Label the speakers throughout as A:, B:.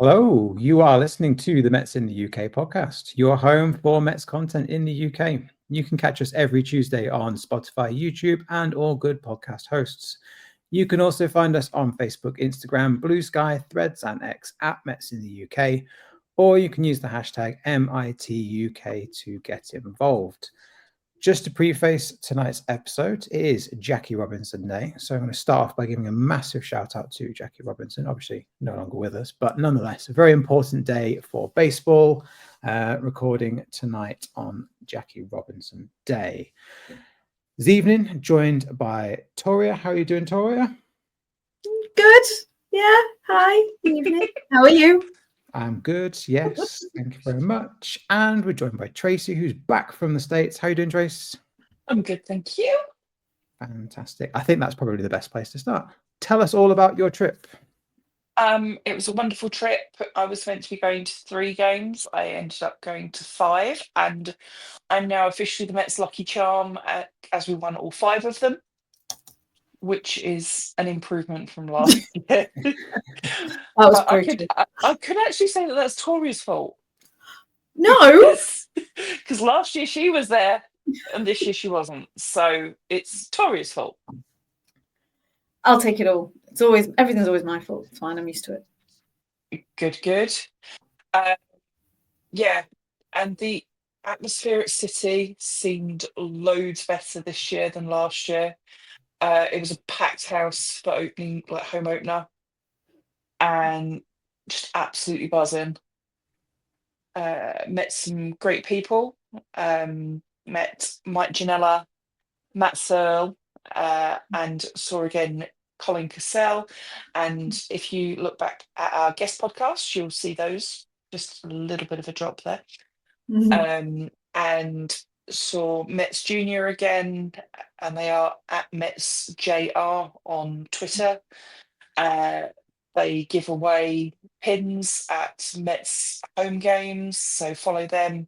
A: Hello, you are listening to the Mets in the UK podcast, your home for Mets content in the UK. You can catch us every Tuesday on Spotify, YouTube, and all good podcast hosts. You can also find us on Facebook, Instagram, Blue Sky, Threads, and X at Mets in the UK, or you can use the hashtag MITUK to get involved. Just to preface tonight's episode, it is Jackie Robinson Day. So I'm going to start off by giving a massive shout out to Jackie Robinson, obviously no longer with us, but nonetheless, a very important day for baseball, recording tonight on Jackie Robinson Day. This evening, joined by Toria. How are you doing, Toria?
B: Good. Yeah. Hi. Good evening. How are you?
A: I'm good. Yes. Thank you very much. And we're joined by Tracey, who's back from the States. How are you doing, Trace?
C: I'm good, thank you.
A: Fantastic. I think that's probably the best place to start. Tell us all about your trip.
C: It was a wonderful trip. I was meant to be going to 3 games. I ended up going to 5, and I'm now officially the Mets lucky charm as we won all 5 of them, which is an improvement from last year.
B: That was brutal.
C: I could actually say that that's Toria's fault.
B: No.
C: Because last year she was there and this year she wasn't. So it's Toria's fault.
B: I'll take it all. Everything's always my fault. It's fine. I'm used to it.
C: Good. Yeah, and the atmosphere at City seemed loads better this year than last year. It was a packed house for opening, like home opener, and just absolutely buzzing. Met some great people. Met Mike Janella, Matt Searle, and saw again Colin Cassell. And if you look back at our guest podcasts, you'll see those. Just a little bit of a drop there. And saw Mets Junior again, and they are at Mets JR on Twitter. They give away pins at Mets home games, so follow them.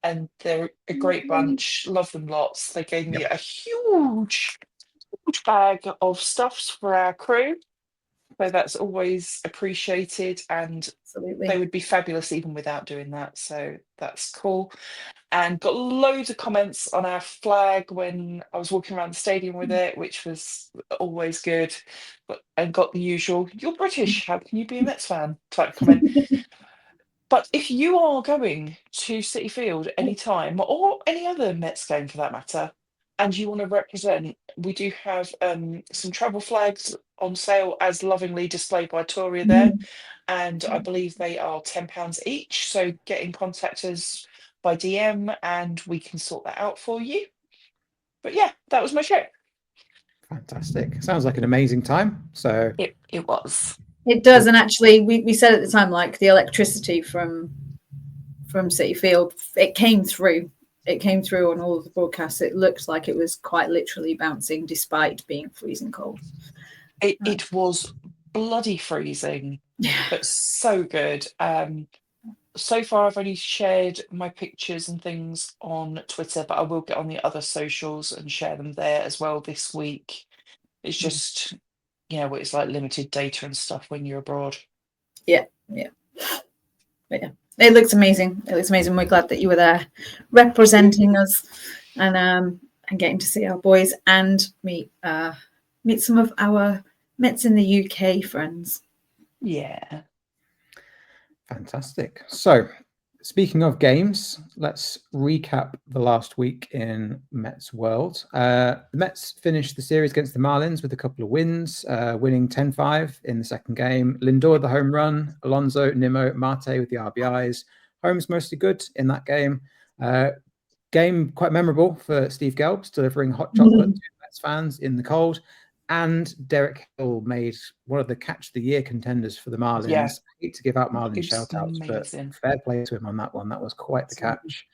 C: And they're a great bunch. Love them lots. They gave me a huge bag of stuffs for our crew. So that's always appreciated, and
B: Absolutely.
C: they would be fabulous even without doing that. So that's cool. And got loads of comments on our flag when I was walking around the stadium with it, which was always good. And got the usual, "You're British, how can you be a Mets fan?" type comment. But if you are going to City Field anytime, or any other Mets game for that matter, and you want to represent, we do have some travel flags on sale as lovingly displayed by Toria there. And I believe they are £10 each. So get in contact us by DM and we can sort that out for you. But yeah, that was my trip.
A: Fantastic. Sounds like an amazing time. So
C: it was.
B: It does, and actually, we said at the time, like the electricity from City Field, it came through. It came through on all of the broadcasts. It looked like it was quite literally bouncing, despite being freezing cold.
C: It was bloody freezing, but so good. So far, I've only shared my pictures and things on Twitter, but I will get on the other socials and share them there as well this week. It's just, what it's like, limited data and stuff when you're abroad.
B: Yeah. But yeah, it looks amazing. We're glad that you were there representing us and getting to see our boys and meet some of our Mets in the UK friends.
C: Yeah.
A: Fantastic. So, speaking of games, let's recap the last week in Mets world. The Mets finished the series against the Marlins with a couple of wins, winning 10-5 in the second game. Lindor the home run, Alonso, Nimmo, Marte with the RBIs. Holmes mostly good in that game. Game quite memorable for Steve Gelbs, delivering hot chocolate to Mets fans in the cold. And Derek Hill made one of the catch of the year contenders for the Marlins.
C: Yeah.
A: I hate to give out Marlins shout outs, but fair play to him on that one. That was quite the catch.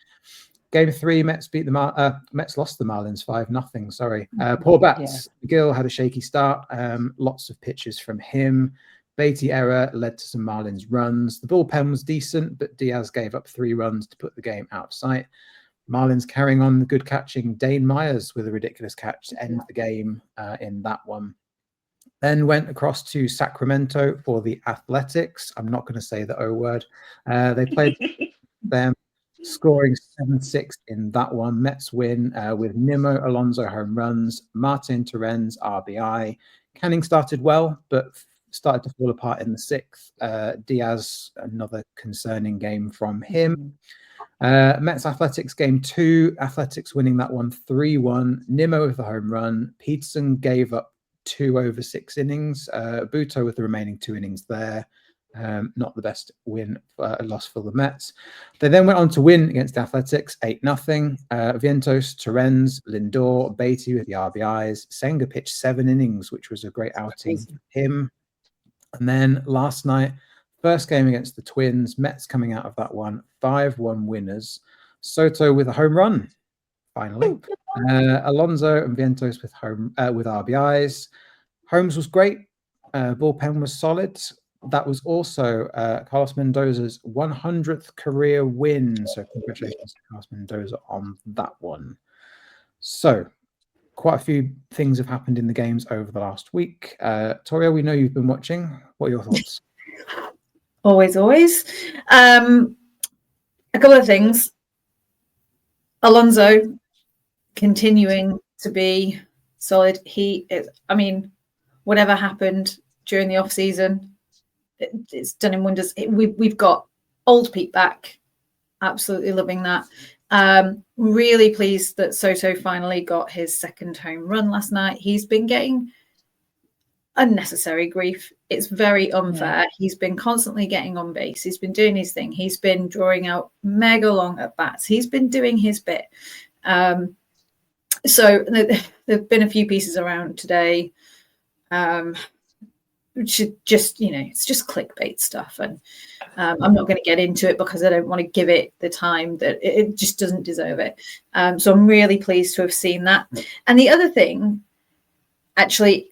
A: Game 3, Mets beat Mets lost the Marlins 5-0. Sorry. Poor bats. McGill had a shaky start. Lots of pitches from him. Beatty error led to some Marlins runs. The bullpen was decent, but Diaz gave up 3 runs to put the game out of sight. Marlins carrying on the good catching. Dane Myers with a ridiculous catch to end the game in that one. Then went across to Sacramento for the Athletics. I'm not going to say the O word. They played them, scoring 7-6 in that one. Mets win with Nimmo Alonso home runs, Martin Torrens RBI. Canning started well, but started to fall apart in the sixth. Diaz, another concerning game from him. Mets Athletics game 2, Athletics winning that one 3-1. Nimmo with the home run. Peterson gave up 2 over 6 innings. Buto with the remaining 2 innings there. Not the best loss for the Mets. They then went on to win against the Athletics 8-0. Vientos, Torrens, Lindor, Beatty with the RBIs. Senga pitched 7 innings, which was a great outing for him. And then last night, first game against the Twins, Mets coming out of that one, 5-1 winners. Soto with a home run, finally. Alonso and Vientos with RBIs. Holmes was great. Bullpen was solid. That was also Carlos Mendoza's 100th career win. So congratulations to Carlos Mendoza on that one. So quite a few things have happened in the games over the last week. Toria, we know you've been watching. What are your thoughts?
B: Always. A couple of things. Alonso continuing to be solid. He is, I mean, whatever happened during the off season, it's done him wonders. We've got old Pete back. Absolutely loving that. Really pleased that Soto finally got his second home run last night. He's been getting unnecessary grief. It's very unfair. He's been constantly getting on base. He's been doing his thing. He's been drawing out mega long at bats. He's been doing his bit. So there've been a few pieces around today, which just, it's just clickbait stuff. And I'm not going to get into it because I don't want to give it the time that it just doesn't deserve it. So I'm really pleased to have seen that. And the other thing, actually,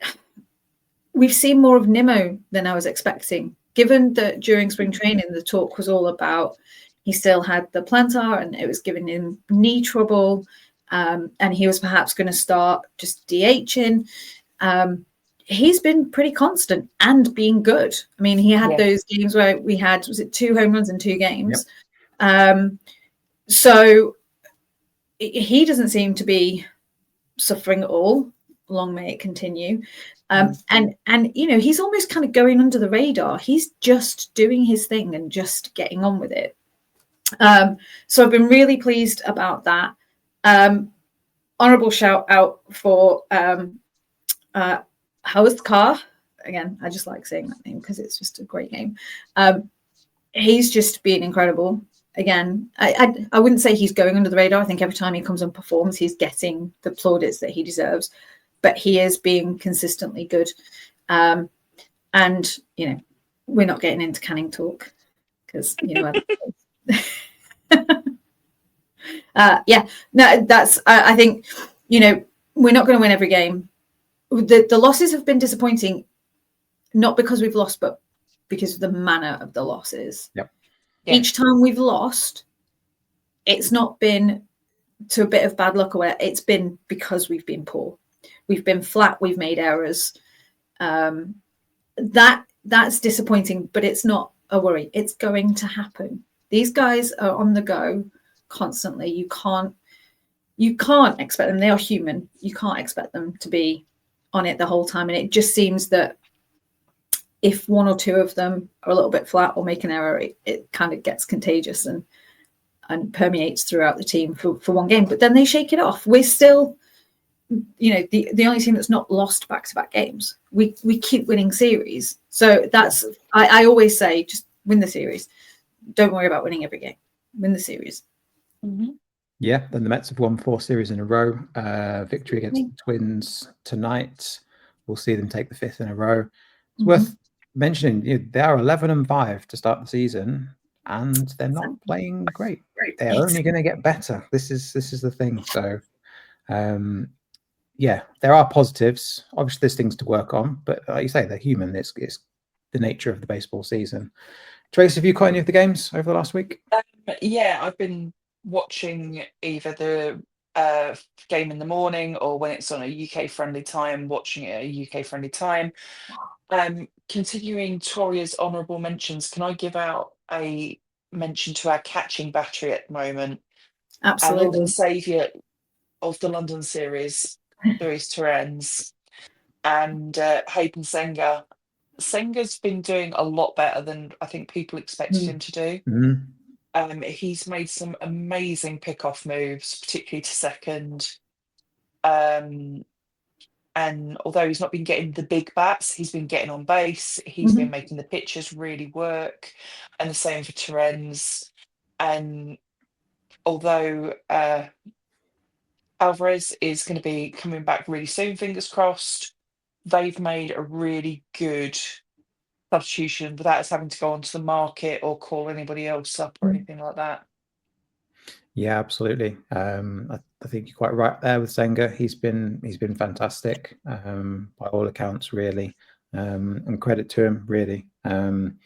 B: we've seen more of Nimmo than I was expecting, given that during spring training, the talk was all about he still had the plantar and it was giving him knee trouble. And he was perhaps going to start just DHing. He's been pretty constant and being good. I mean, he had those games where we had, was it 2 home runs in 2 games? Yep. So he doesn't seem to be suffering at all. Long may it continue. And he's almost kind of going under the radar. He's just doing his thing and just getting on with it. So I've been really pleased about that. Honorable shout out for Howard Carr. Again, I just like saying that name because it's just a great name. He's just been incredible. Again, I wouldn't say he's going under the radar. I think every time he comes and performs, he's getting the plaudits that he deserves. But he is being consistently good. And, we're not getting into Canning talk because, I think, we're not going to win every game. The losses have been disappointing, not because we've lost, but because of the manner of the losses.
A: Yep.
B: Yeah. Each time we've lost, it's not been to a bit of bad luck or whatever. It's been because we've been poor. We've been flat. We've made errors. That's disappointing, but it's not a worry. It's going to happen. These guys are on the go constantly. You can't expect them. They are human. You can't expect them to be on it the whole time. And it just seems that if 1 or 2 of them are a little bit flat or make an error, it kind of gets contagious and permeates throughout the team for one game. But then they shake it off. We're still, the only team that's not lost back-to-back games. We keep winning series. So that's, I always say, just win the series. Don't worry about winning every game. Win the series.
C: Mm-hmm.
A: Yeah, then the Mets have won 4 series in a row. Victory against the Twins tonight. We'll see them take the 5th in a row. It's worth mentioning, they are 11-5 to start the season, and they're not playing great. They're only going to get better. This is the thing. So, there are positives. Obviously, there's things to work on, but like you say, they're human. It's the nature of the baseball season. Tracey, have you caught any of the games over the last week?
C: I've been watching either the game in the morning, or when it's on a UK friendly time, watching it at a UK friendly time. Continuing Toria's honourable mentions, can I give out a mention to our catching battery at the moment? Our Lord
B: Absolutely.
C: and Saviour of the London series, Torrens, and Hayden Senga. Senga's been doing a lot better than I think people expected him to do.
A: Mhm.
C: He's made some amazing pick-off moves, particularly to second. And although he's not been getting the big bats, he's been getting on base. He's been making the pitches really work, and the same for Torrens. And although Alvarez is going to be coming back really soon, fingers crossed, they've made a really good substitution without us having to go onto the market or call anybody else up or anything like that.
A: Yeah, absolutely. I think you're quite right there with Senga. He's been fantastic by all accounts, really, and credit to him, really. One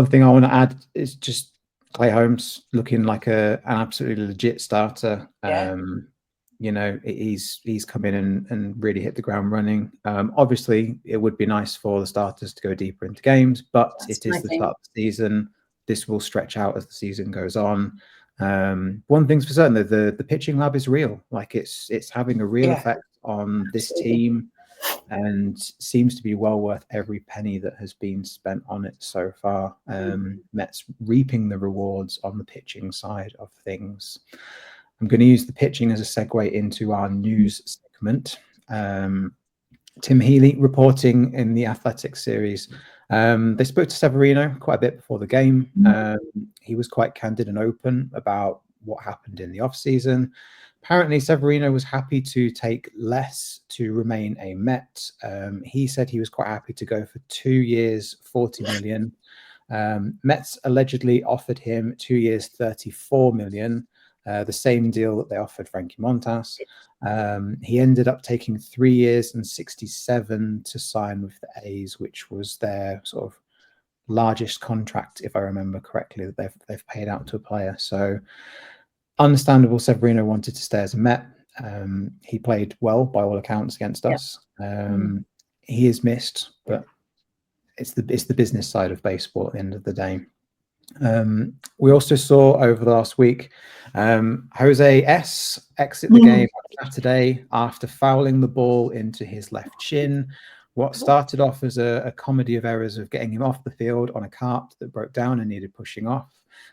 A: thing I want to add is just Clay Holmes looking like an absolutely legit starter.
C: Yeah.
A: You know, he's come in and really hit the ground running. Obviously, it would be nice for the starters to go deeper into games, but it is the start of the season. This will stretch out as the season goes on. One thing's for certain, that the pitching lab is real. Like it's having a real effect on this team, and seems to be well worth every penny that has been spent on it so far. Mets reaping the rewards on the pitching side of things. I'm going to use the pitching as a segue into our news segment. Tim Healy reporting in the Athletics series. They spoke to Severino quite a bit before the game. He was quite candid and open about what happened in the off-season. Apparently, Severino was happy to take less to remain a Met. He said he was quite happy to go for 2 years, 40 million. Mets allegedly offered him 2 years, 34 million, the same deal that they offered Frankie Montas. He ended up taking 3 years and 67 to sign with the A's, which was their sort of largest contract, if I remember correctly, that they've paid out to a player. So understandable, Severino wanted to stay as a Met. He played well by all accounts against us. He is missed, but it's the business side of baseball at the end of the day. We also saw over the last week Jose S exit the game on Saturday after fouling the ball into his left shin. What started off as a comedy of errors of getting him off the field on a cart that broke down and needed pushing off,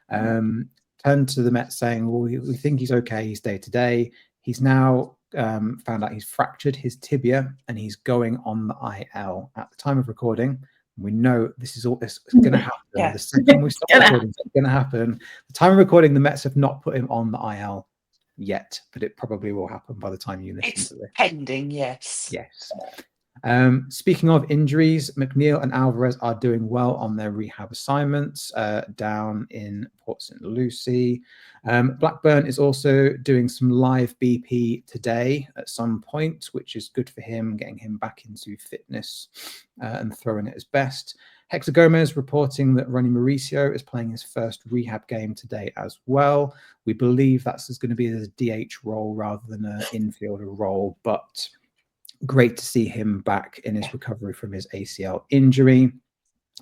A: turned to the Mets saying, well, we think he's okay, he's day to day. He's now found out he's fractured his tibia and he's going on the IL. At the time of recording, we know this is all this going to happen. The second we start recording, it's going to happen. The time of recording, the Mets have not put him on the IL yet, but it probably will happen by the time you listen to this.
C: It's pending, yes.
A: Yes. Speaking of injuries, McNeil and Alvarez are doing well on their rehab assignments down in Port St. Lucie. Blackburn is also doing some live BP today at some point, which is good for him, getting him back into fitness and throwing at his best. Hector Gomez reporting that Ronnie Mauricio is playing his first rehab game today as well. We believe that's going to be a DH role rather than an infielder role, but great to see him back in his recovery from his ACL injury.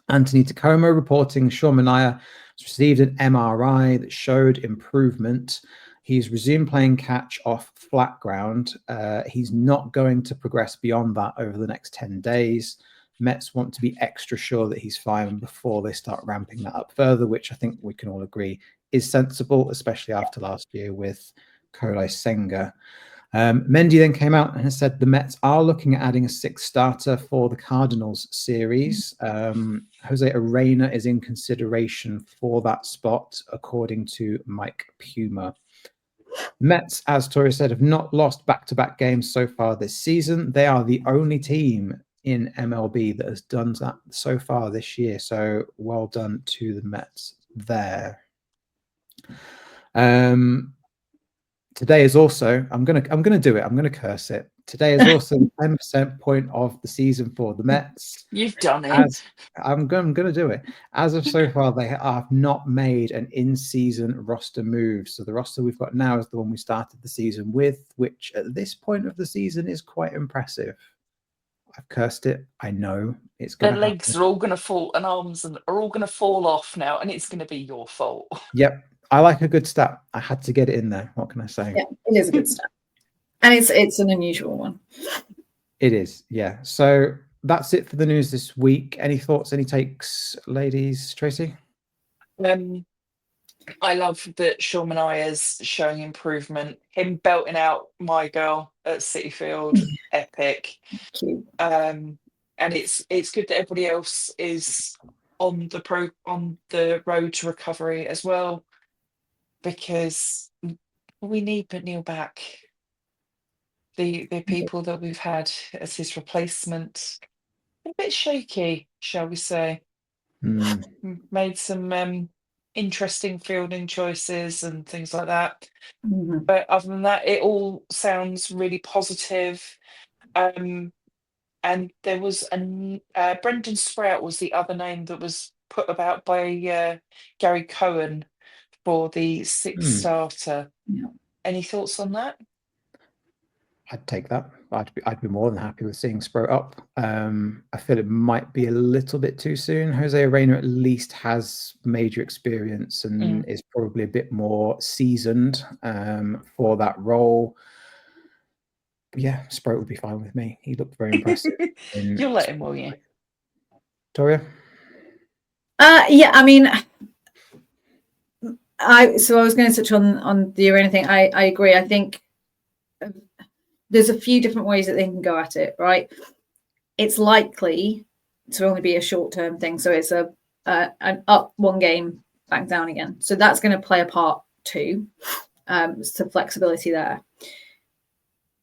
A: Anthony Tacoma reporting Sean Manaea has received an MRI that showed improvement. He's resumed playing catch off flat ground. He's not going to progress beyond that over the next 10 days. Mets want to be extra sure that he's fine before they start ramping that up further, which I think we can all agree is sensible, especially after last year with Kodai Senga. Mendy then came out and has said the Mets are looking at adding a sixth starter for the Cardinals series. Jose Arena is in consideration for that spot, according to Mike Puma. Mets, as Toria said, have not lost back-to-back games so far this season. They are the only team in MLB that has done that so far this year. So well done to the Mets there. Today is also, I'm gonna do it. I'm gonna curse it. Today is also the 10% point of the season for the Mets.
C: You've done it.
A: As I'm gonna do it. As of so far, they have not made an in-season roster move. So the roster we've got now is the one we started the season with, which at this point of the season is quite impressive. I've cursed it. I know it's
C: Their
A: gonna
C: legs
A: happen.
C: are all going to fall, and arms are all going to fall off now, and it's going to be your fault.
A: Yep. I like a good stat. I had to get it in there. What can I say?
B: Yeah, it is a good start. And it's an unusual one.
A: It is, yeah. So that's it for the news this week. Any thoughts, any takes, ladies? Tracey?
C: I love that Sean Manaya's showing improvement. Him belting out My Girl at City Field, epic.
B: Cute.
C: And it's good that everybody else is on the road to recovery as well, because we need McNeil back. The people that we've had as his replacement, a bit shaky, shall we say. Made some interesting fielding choices and things like that.
B: Mhm.
C: But other than that, it all sounds really positive. And there was Brendan Sprout was the other name that was put about by Gary Cohen for the sixth starter.
B: Yeah.
C: Any thoughts on that?
A: I'd take that. I'd be more than happy with seeing Sprout up. I feel it might be a little bit too soon. Jose Arena at least has major experience and is probably a bit more seasoned for that role. But yeah, Sprout would be fine with me. He looked very impressive.
C: You'll let him, will you?
A: Toria?
B: Yeah, I mean, I was going to touch on the Arena thing. I agree. I think there's a few different ways that they can go at it, right? It's likely to only be a short-term thing. So it's an up one game, back down again. So that's going to play a part too. So flexibility there.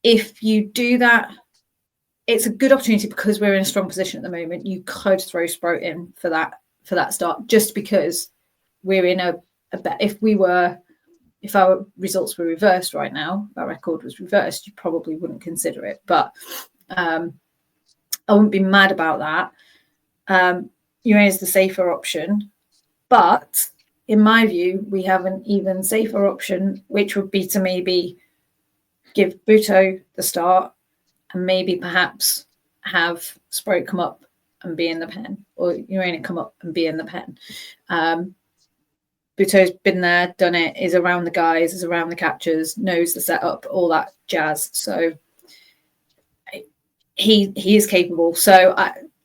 B: If you do that, it's a good opportunity because we're in a strong position at the moment. You could throw Sprout in for that start, just because we're in a if our results were reversed right now, our record was reversed, you probably wouldn't consider it. But I wouldn't be mad about that. Urena is the safer option. But in my view, we have an even safer option, which would be to maybe give Buto the start and maybe perhaps have Sprout come up and be in the pen, or Urena come up and be in the pen. Buto's been there, done it, is around the guys, is around the catchers, knows the setup, all that jazz. So he is capable. So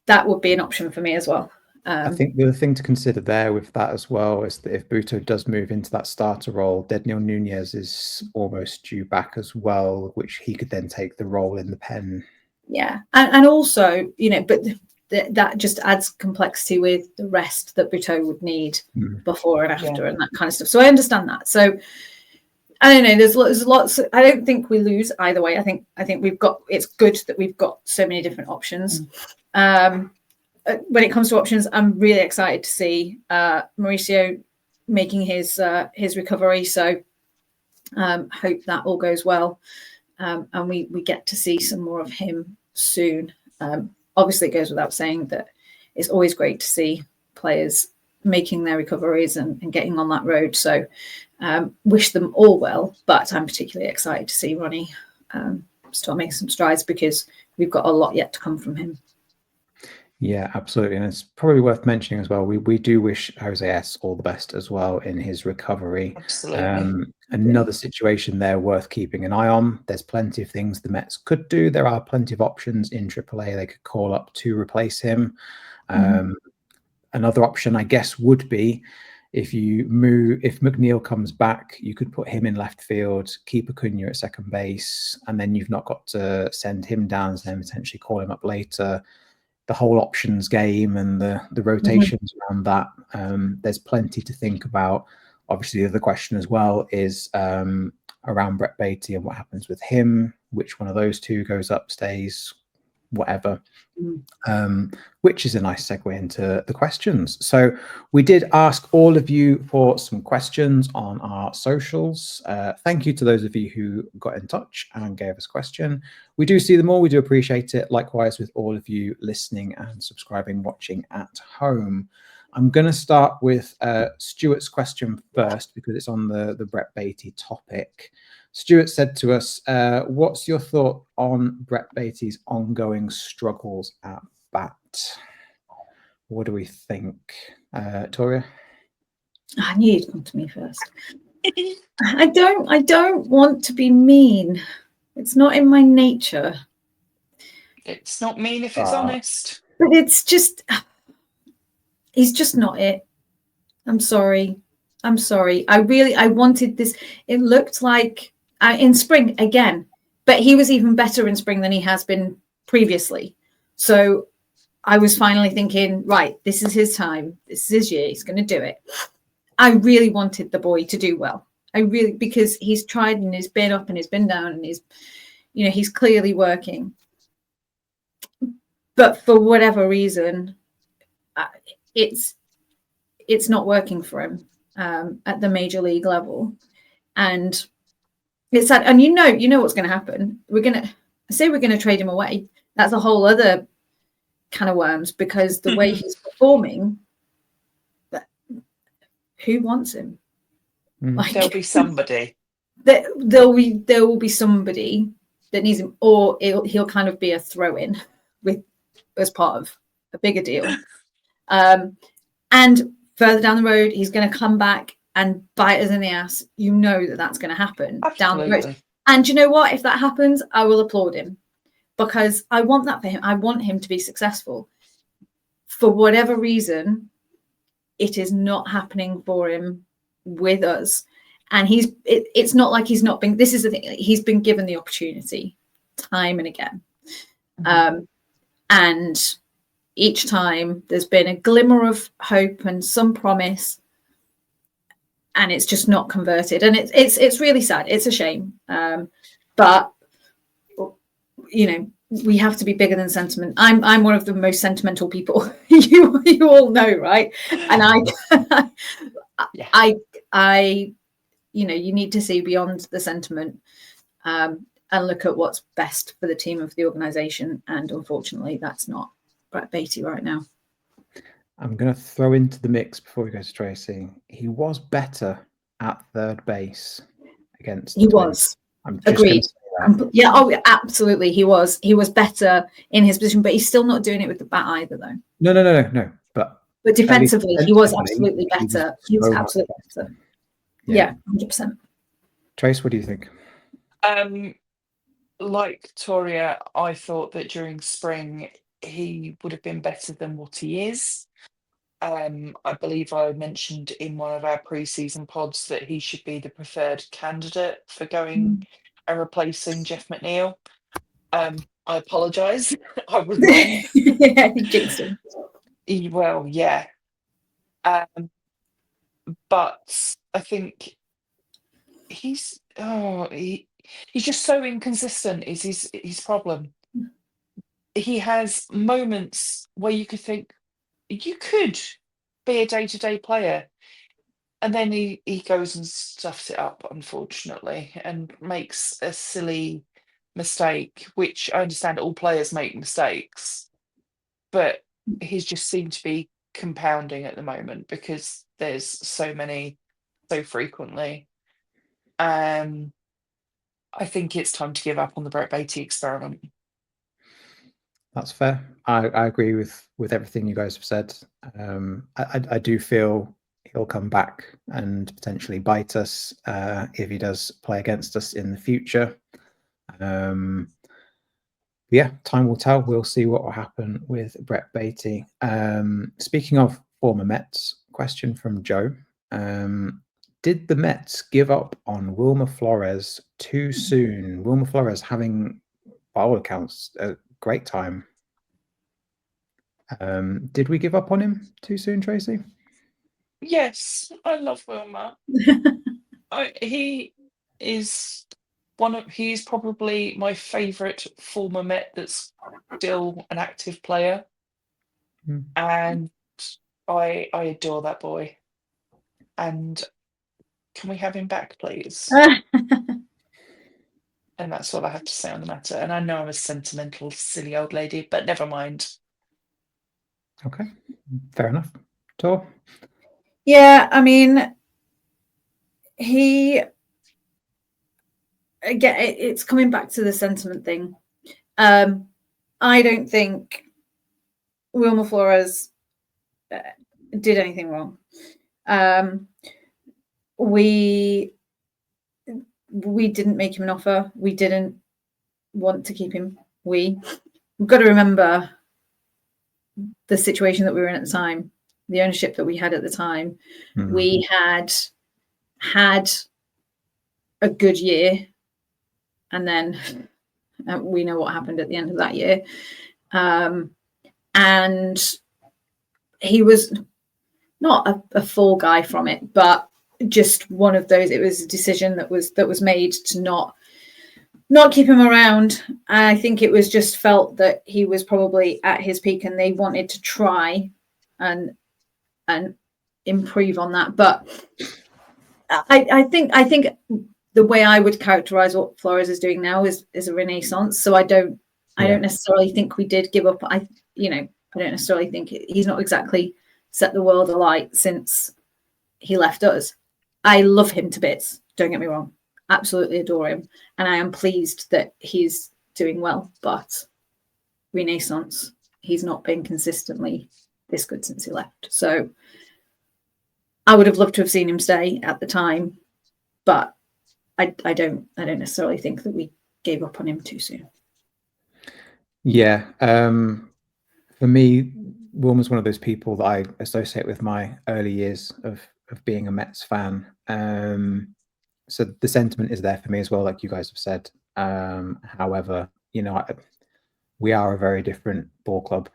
B: that would be an option for me as well.
A: I think the other thing to consider there with that as well is that if Buto does move into that starter role, Dedniel Nunez is almost due back as well, which he could then take the role in the pen.
B: Yeah, and also, but that just adds complexity with the rest that Buto would need before and after and that kind of stuff. So I understand that. So I don't know. There's lots. I don't think we lose either way. I think it's good that we've got so many different options. When it comes to options, I'm really excited to see Mauricio making his recovery. So hope that all goes well, and we get to see some more of him soon. Obviously, it goes without saying that it's always great to see players making their recoveries and getting on that road. So wish them all well, but I'm particularly excited to see Ronnie start making some strides because we've got a lot yet to come from him.
A: Yeah, absolutely. And it's probably worth mentioning as well, we do wish Jose S all the best as well in his recovery.
C: Absolutely.
A: Another situation there worth keeping an eye on. There's plenty of things the Mets could do. There are plenty of options in AAA they could call up to replace him. Another option, I guess, would be if McNeil comes back, you could put him in left field, keep Acuna at second base, and then you've not got to send him down and then potentially call him up later. The whole options game and the rotations around that, there's plenty to think about. Obviously, the other question as well is around Brett Beatty and what happens with him. Which one of those two goes up, stays? whatever. Which is a nice segue into the questions. So we did ask all of you for some questions on our socials. Thank you to those of you who got in touch and gave us a question. We do see them all. We do appreciate it. Likewise with all of you listening and subscribing, watching at home. I'm going to start with Stuart's question first because it's on the Brett Beatty topic. Stuart said to us, what's your thought on Brett Beatty's ongoing struggles at bat? What do we think? Toria?
B: I knew you'd come to me first. I don't want to be mean. It's not in my nature.
C: It's not mean if it's honest.
B: But it's just, he's just not it. I'm sorry. I wanted this. It looked like in spring again, but he was even better in spring than he has been previously. So I was finally thinking, right, this is his time. This is his year. He's going to do it. I really wanted the boy to do well. Because he's tried and he's been up and he's been down and he's clearly working. But for whatever reason, it's not working for him at the major league level. And it's sad. And you know what's going to happen. We're going to trade him away. That's a whole other can of worms because the way he's performing, who wants him? Like,
C: there'll be somebody.
B: There will be somebody that needs him, or he'll kind of be a throw-in as part of a bigger deal. And further down the road, he's going to come back and bite us in the ass. You know that's going to happen.
C: Absolutely.
B: Down the road. And you know what? If that happens, I will applaud him because I want that for him. I want him to be successful. For whatever reason, it is not happening for him with us. And it's not like he's not been, this is the thing, he's been given the opportunity time and again. And each time there's been a glimmer of hope and some promise, and it's just not converted. And it's really sad. It's a shame. But we have to be bigger than sentiment. I'm one of the most sentimental people you all know, right? And I you need to see beyond the sentiment and look at what's best for the team of the organization. And unfortunately, that's not Brett Beatty right now.
A: I'm going to throw into the mix before we go to Tracey. He was better at third base against.
B: He was. Agreed. Yeah. Oh, absolutely. He was better in his position, but he's still not doing it with the bat either, though.
A: No. But
B: defensively, he was absolutely better. He was absolutely better. Yeah, 100%.
A: Trace, what do you think?
C: Like Toria, I thought that during spring he would have been better than what he is. I believe I mentioned in one of our pre-season pods that he should be the preferred candidate for going and replacing Jeff McNeil. I apologise. I was wrong.
B: Yeah, he jinxed him.
C: Well, yeah. But I think he's just so inconsistent is his problem. He has moments where you could think you could be a day-to-day player, and then he goes and stuffs it up, unfortunately, and makes a silly mistake, which I understand all players make mistakes, but he's just seemed to be compounding at the moment because there's so many so frequently. I think it's time to give up on the Brett Beatty experiment.
A: That's fair. I agree with everything you guys have said. I do feel he'll come back and potentially bite us if he does play against us in the future. Yeah, time will tell. We'll see what will happen with Brett Beatty. Speaking of former Mets, question from Joe. Did the Mets give up on Wilmer Flores too soon? Wilmer Flores having, by all accounts, a great time. Did we give up on him too soon, Tracey?
C: Yes, I love Wilmer. He is he's probably my favourite former Met that's still an active player, and I adore that boy. And can we have him back, please? And that's all I have to say on the matter. And I know I'm a sentimental, silly old lady, but never mind.
A: Okay, fair enough. Tor?
B: Yeah, I mean, again, it's coming back to the sentiment thing. I don't think Wilmer Flores did anything wrong. We didn't make him an offer. We didn't want to keep him. We've got to remember the situation that we were in at the time, the ownership that we had at the time. We had a good year, and then we know what happened at the end of that year. And he was not a fall guy from it, but just one of those. It was a decision that was made to not keep him around. I think it was just felt that he was probably at his peak, and they wanted to try and improve on that. But I think the way I would characterize what Flores is doing now is a renaissance. So I don't necessarily think we did give up. I don't necessarily think he's not exactly set the world alight since he left us. I love him to bits. Don't get me wrong. Absolutely adore him. And I am pleased that he's doing well. But renaissance, he's not been consistently this good since he left. So I would have loved to have seen him stay at the time, but I don't necessarily think that we gave up on him too soon.
A: Yeah. For me, Wilmer's one of those people that I associate with my early years of being a Mets fan. So the sentiment is there for me as well, like you guys have said. However, we are a very different ball club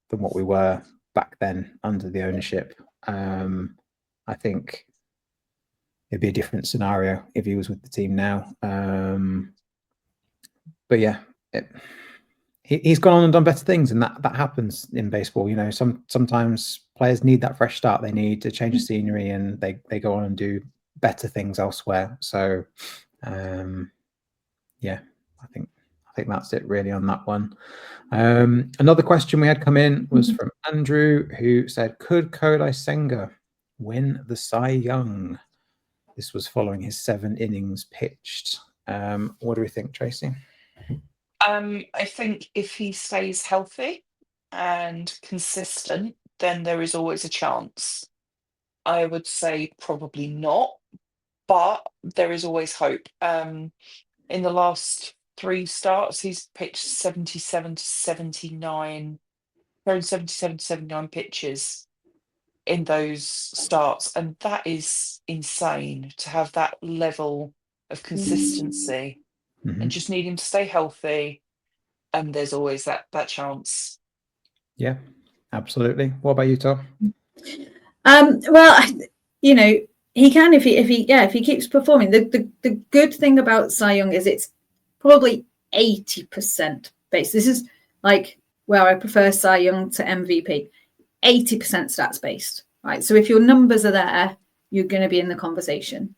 A: than what we were back then under the ownership. I think it'd be a different scenario if he was with the team now. But yeah, he's gone on and done better things, and that happens in baseball. Sometimes players need that fresh start. They need to change the scenery, and they go on and do better things elsewhere. So, yeah, I think that's it really on that one. Another question we had come in was from Andrew, who said, "Could Kodai Senga win the Cy Young?" This was following his 7 innings pitched. What do we think, Tracey?
C: I think if he stays healthy and consistent, then there is always a chance. I would say probably not, but there is always hope. In the last 3 starts, he's pitched 77 to 79, thrown 77 to 79 pitches in those starts, and that is insane to have that level of consistency. And just need him to stay healthy, and there's always that chance.
A: Yeah, absolutely. What about you, Tom?
B: Well, he can if he keeps performing. The good thing about Cy Young is it's probably 80% based. This is like where I prefer Cy Young to MVP. 80% stats based, right? So if your numbers are there, you're going to be in the conversation.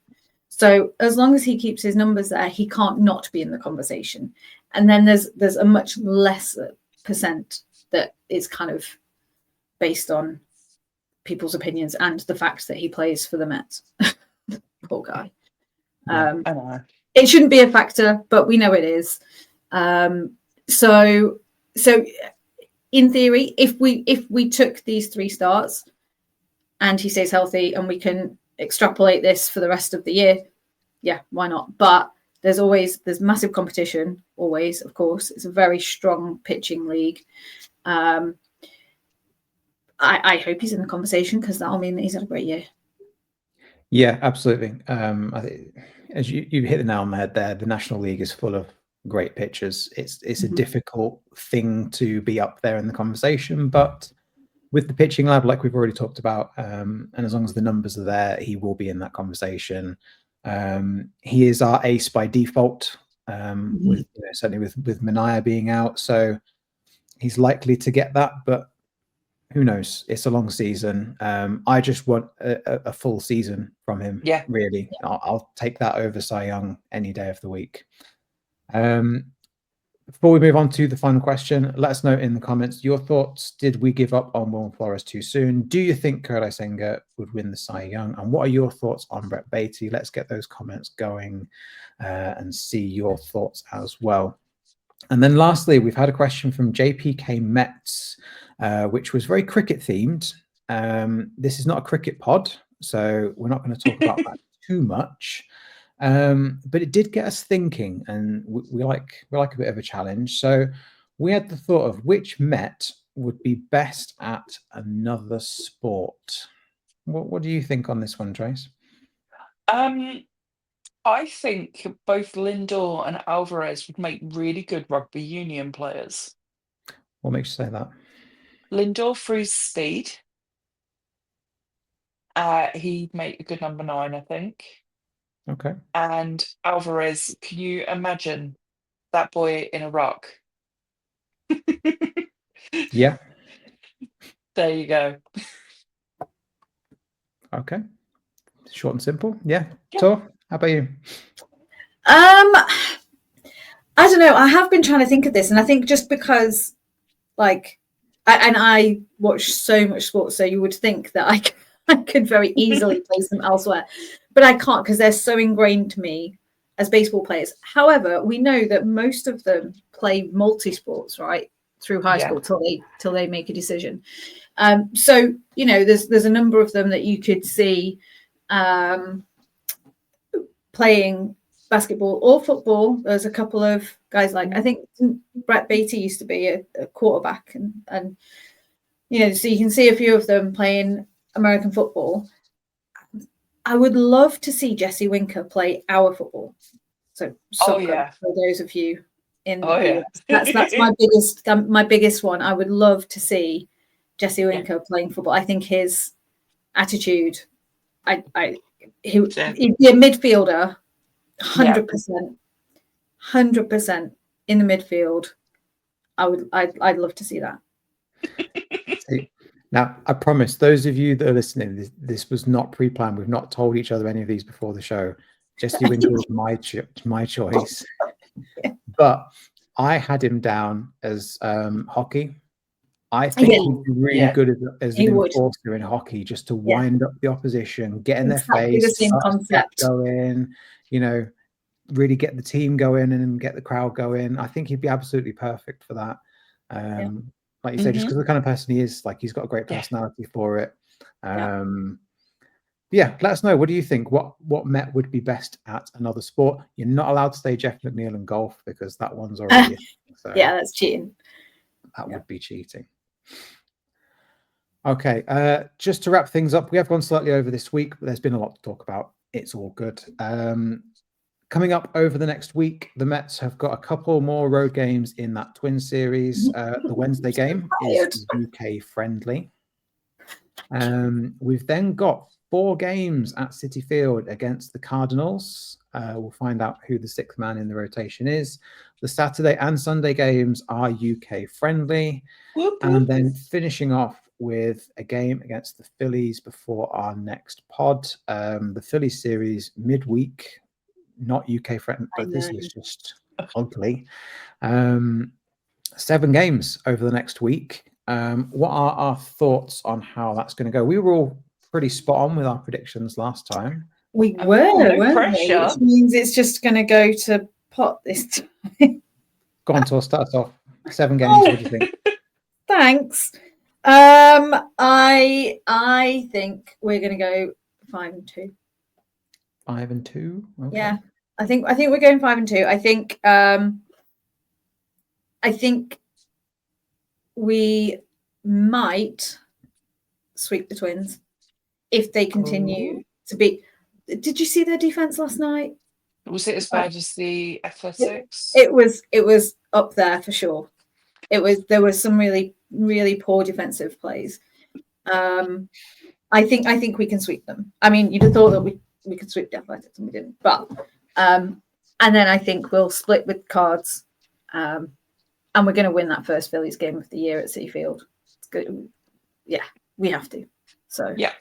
B: So as long as he keeps his numbers there, he can't not be in the conversation. And then there's a much lesser percent that is kind of based on people's opinions and the fact that he plays for the Mets. Poor guy.
C: I know.
B: It shouldn't be a factor, but we know it is. So in theory, if we took these 3 starts and he stays healthy and we can extrapolate this for the rest of the year, yeah, why not? But there's massive competition always, of course. It's a very strong pitching league. I hope he's in the conversation, because that'll mean that he's had a great year.
A: Yeah, absolutely. I think, as you hit the nail on the head there, the National League is full of great pitchers. It's a difficult thing to be up there in the conversation, but with the pitching lab, like we've already talked about, and as long as the numbers are there, he will be in that conversation. He is our ace by default, with certainly with Minaya being out. So he's likely to get that, but who knows? It's a long season. I just want a full season from him.
C: Yeah.
A: Really. I'll take that over Cy Young any day of the week. Before we move on to the final question, let us know in the comments your thoughts. Did we give up on Wilmer Flores too soon? Do you think Kodai Senga would win the Cy Young? And what are your thoughts on Brett Beatty? Let's get those comments going and see your thoughts as well. And then lastly, we've had a question from JPK Mets, which was very cricket themed. This is not a cricket pod, so we're not going to talk about that too much. But it did get us thinking, and we like a bit of a challenge. So we had the thought of which Met would be best at another sport. What do you think on this one, Trace?
C: I think both Lindor and Alvarez would make really good rugby union players.
A: What makes you say that?
C: Lindor through speed. He'd make a good number 9, I think.
A: Okay.
C: And Alvarez, can you imagine that boy in a ruck?
A: Yeah.
C: There you go.
A: Okay. Short and simple. Yeah. Tor, how about you?
B: I don't know. I have been trying to think of this, and I think just because, like, I watch so much sports, so you would think that I could very easily place them elsewhere, but I can't because they're so ingrained to me as baseball players. However, we know that most of them play multi-sports, right, through high school till they make a decision. So you know, there's a number of them that you could see playing basketball or football. There's a couple of guys like, I think Brett Beatty used to be a quarterback, and you know, so you can see a few of them playing American football. I would love to see Jesse Winker play our football. So soccer, for those of you in the US. That's my biggest one. I would love to see Jesse Winker playing football. I think his attitude, he'd be a midfielder, 100%, 100% in the midfield. I'd love to see that.
A: Now, I promise those of you that are listening, this was not pre-planned. We've not told each other any of these before the show. Jesse Winker was my choice, but I had him down as hockey. I think he'd be really good as an enforcer in hockey, just to wind up the opposition, get in their face,
B: the same concept
A: going, you know, really get the team going and get the crowd going. I think he'd be absolutely perfect for that. Like you say, just because of the kind of person he is, like he's got a great personality for it. Let us know. What do you think? What Met would be best at another sport? You're not allowed to say Jeff McNeil and golf because that one's already. So
B: that's cheating.
A: That would be cheating. Okay, just to wrap things up, we have gone slightly over this week, but there's been a lot to talk about. It's all good. Coming up over the next week, the Mets have got a couple more road games in that Twin Series. The Wednesday game is UK friendly. We've then got 4 games at Citi Field against the Cardinals. We'll find out who the 6th man in the rotation is. The Saturday and Sunday games are UK friendly. And then finishing off with a game against the Phillies before our next pod. The Phillies series midweek. Not UK friendly, but this is just ugly. 7 games over the next week. What are our thoughts on how that's going to go? We were all pretty spot on with our predictions last time.
B: We were, weren't we? Which means it's just going to go to pot this time.
A: Go on, Tor, start us off. 7 games. What do you think?
B: Thanks. I think we're going to go 5-2.
A: 5-2. Okay.
B: Yeah, I think we're going 5-2. I think we might sweep the Twins if they continue to be. Did you see their defense last night?
C: Was it as bad as the Athletics?
B: It was up there for sure. There was some really, really poor defensive plays. I think we can sweep them. I mean, you'd have thought that we could sweep the Athletics and we didn't. But And then I think we'll split with cards. And we're going to win that first Phillies game of the year at Seafield. It's good. Yeah, we have to. So
C: Yeah.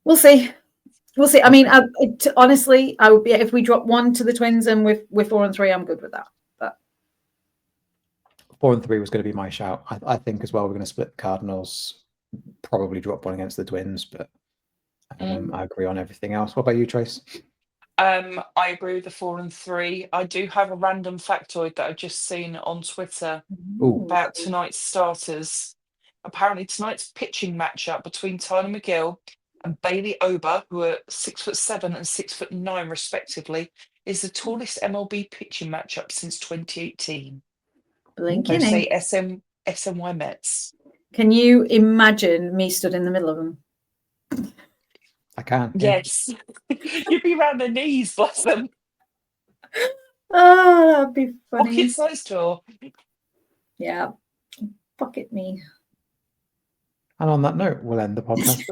B: We'll see. We'll see. I mean, honestly, I would be, if we drop 1 to the Twins and we're 4-3, I'm good with that. But
A: 4-3 was going to be my shout. I think as well we're going to split the Cardinals, probably drop 1 against the Twins, but I agree on everything else. What about you, Trace?
C: I agree with the 4-3. I do have a random factoid that I've just seen on Twitter about tonight's starters. Apparently, tonight's pitching matchup between Tyler McGill and Bailey Ober, who are 6'7" and 6'9" respectively, is the tallest MLB pitching matchup since 2018.
B: Blinking.
C: Say SNY Mets.
B: Can you imagine me stood in the middle of them?
A: I can.
C: Yes. You'd be around their knees, bless them.
B: Oh, that'd be funny.
C: Pocket size tour.
B: Yeah. Pocket me.
A: And on that note, we'll end the podcast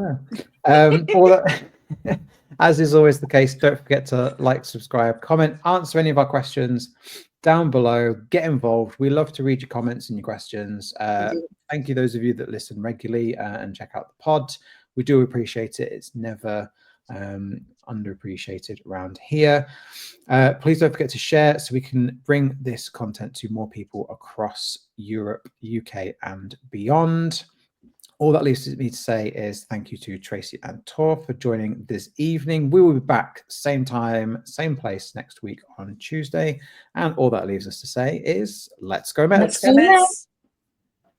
A: there. As is always the case, don't forget to like, subscribe, comment, answer any of our questions down below. Get involved. We love to read your comments and your questions. Thank you, those of you that listen regularly and check out the pod. We do appreciate it. It's never underappreciated around here. Please don't forget to share so we can bring this content to more people across Europe, UK, and beyond. All that leaves me to say is thank you to Tracey and Tor for joining this evening. We will be back same time, same place next week on Tuesday. And all that leaves us to say is let's go Mets.
B: Let's go Mets.